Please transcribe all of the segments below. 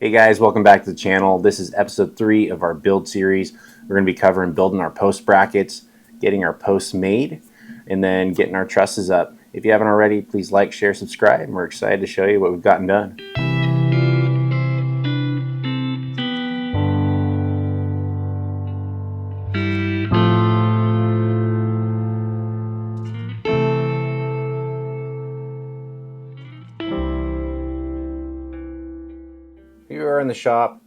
Hey guys, welcome back to the channel. This is episode 3 of our build series. We're going to be covering building our post brackets, getting our posts made, and then getting our trusses up. If you haven't already, please like, share, subscribe. We're excited to show you what we've gotten done. Here we are in the shop.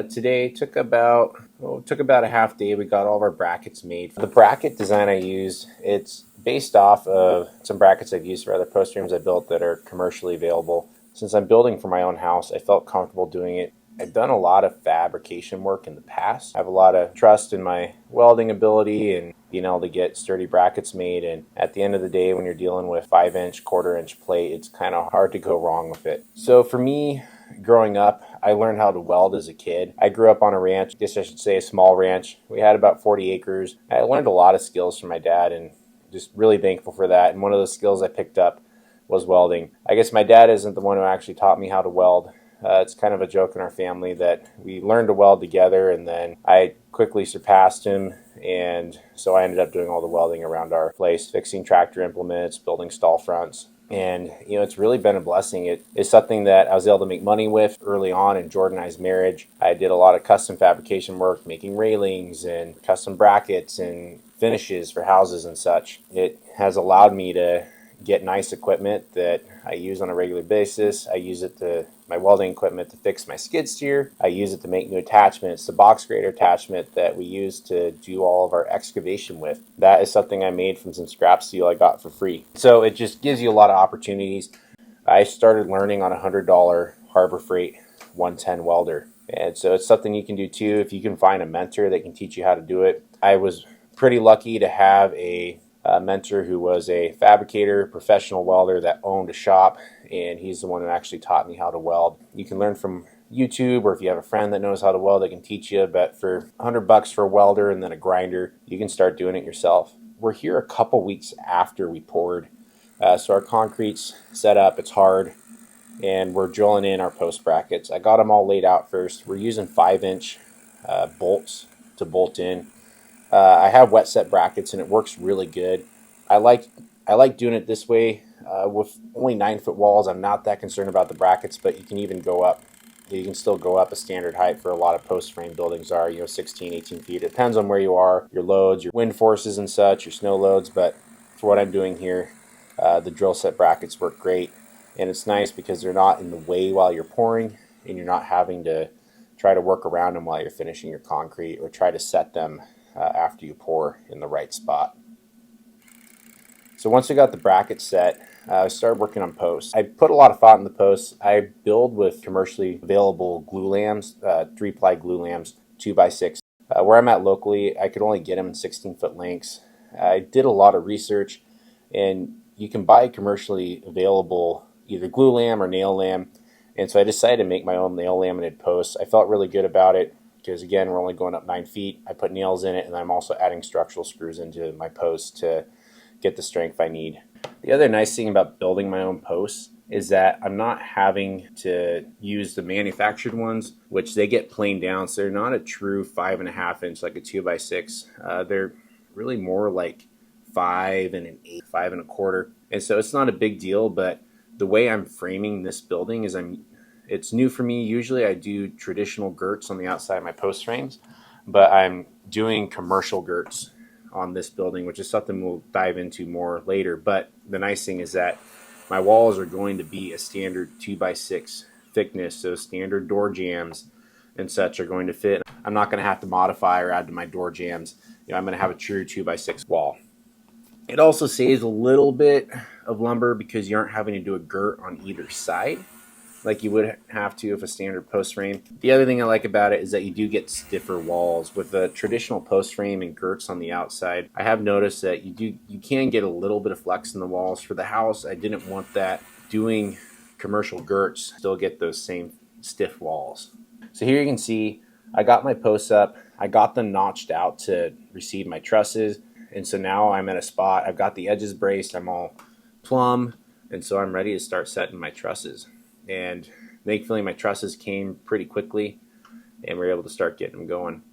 Today took about a half day. We got all of our brackets made. The bracket design I used, it's based off of some brackets I've used for other post frames I built that are commercially available. Since I'm building for my own house, I felt comfortable doing it. I've done a lot of fabrication work in the past. I have a lot of trust in my welding ability and being able to get sturdy brackets made. And at the end of the day, when you're dealing with 5-inch, quarter-inch plate, it's kind of hard to go wrong with it. So for me, growing up, I learned how to weld as a kid. I grew up on a ranch, I guess I should say a small ranch. We had about 40 acres. I learned a lot of skills from my dad and just really thankful for that. And one of those skills I picked up was welding. I guess my dad isn't the one who actually taught me how to weld. It's kind of a joke in our family that we learned to weld together, and then I quickly surpassed him, and so I ended up doing all the welding around our place, fixing tractor implements, building stall fronts. And, it's really been a blessing. It is something that I was able to make money with early on in Jordan and I's marriage. I did a lot of custom fabrication work, making railings and custom brackets and finishes for houses and such. It has allowed me to get nice equipment that I use on a regular basis. I use my welding equipment to fix my skid steer. I use it to make new attachments, the box grader attachment that we use to do all of our excavation with. That is something I made from some scrap steel I got for free. So it just gives you a lot of opportunities. I started learning on a $100 Harbor Freight 110 welder. And so it's something you can do too if you can find a mentor that can teach you how to do it. I was pretty lucky to have a mentor who was a fabricator, professional welder that owned a shop, and he's the one who actually taught me how to weld. You can learn from YouTube, or if you have a friend that knows how to weld, they can teach you, but for $100 for a welder and then a grinder, you can start doing it yourself. We're here a couple weeks after we poured, so our concrete's set up, it's hard, and we're drilling in our post brackets. I got them all laid out first. We're using 5-inch bolts to bolt in. I have wet set brackets and it works really good. I like doing it this way with only 9-foot walls. I'm not that concerned about the brackets, but you can even go up. You can still go up a standard height for a lot of post frame buildings are 16, 18 feet. It depends on where you are, your loads, your wind forces and such, your snow loads. But for what I'm doing here, the drill set brackets work great, and it's nice because they're not in the way while you're pouring, and you're not having to try to work around them while you're finishing your concrete or try to set them after you pour in the right spot. So once we got the bracket set, I started working on posts. I put a lot of thought in the posts. I build with commercially available glue lambs, 3-ply glue lambs, 2x6. Where I'm at locally, I could only get them in 16-foot lengths. I did a lot of research, and you can buy commercially available either glue lamb or nail lamb. And so I decided to make my own nail laminated posts. I felt really good about it, because again, we're only going up 9 feet. I put nails in it, and I'm also adding structural screws into my posts to get the strength I need. The other nice thing about building my own posts is that I'm not having to use the manufactured ones, which they get planed down, so they're not a true 5.5-inch like a 2x6. They're really more like 5 and an 8, 5 1/4. And so it's not a big deal, but the way I'm framing this building is it's new for me. Usually I do traditional girts on the outside of my post frames, but I'm doing commercial girts on this building, which is something we'll dive into more later. But the nice thing is that my walls are going to be a standard 2x6 thickness, so standard door jambs and such are going to fit. I'm not going to have to modify or add to my door jambs. I'm going to have a true 2x6 wall. It also saves a little bit of lumber because you aren't having to do a girt on either side like you would have to if a standard post frame. The other thing I like about it is that you do get stiffer walls. With a traditional post frame and girts on the outside, I have noticed that you can get a little bit of flex in the walls. For the house, I didn't want that. Doing commercial girts, still get those same stiff walls. So here you can see I got my posts up. I got them notched out to receive my trusses. And so now I'm at a spot. I've got the edges braced. I'm all plumb. And so I'm ready to start setting my trusses. And Thankfully, my trusses came pretty quickly, and we were able to start getting them going.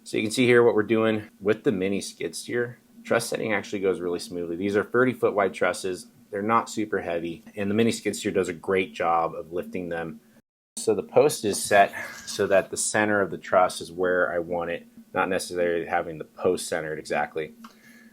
So you can see here what we're doing with the mini skid steer. Truss setting actually goes really smoothly. These are 30-foot wide trusses. They're not super heavy, and the mini skid steer does a great job of lifting them. So the post is set so that the center of the truss is where I want it, not necessarily having the post centered exactly.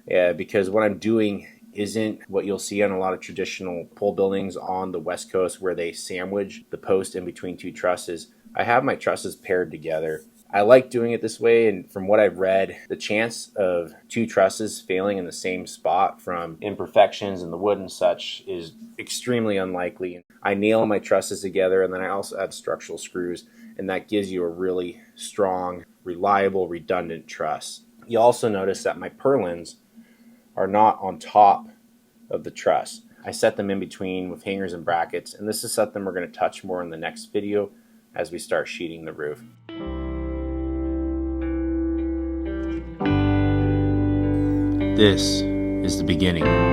Because what I'm doing isn't what you'll see on a lot of traditional pole buildings on the West Coast where they sandwich the post in between two trusses. I have my trusses paired together. I like doing it this way, and from what I've read, the chance of two trusses failing in the same spot from imperfections in the wood and such is extremely unlikely. I nail my trusses together, and then I also add structural screws, and that gives you a really strong, reliable, redundant truss. You'll also notice that my purlins are not on top of the truss. I set them in between with hangers and brackets, and this is something we're going to touch more in the next video as we start sheeting the roof. This is the beginning.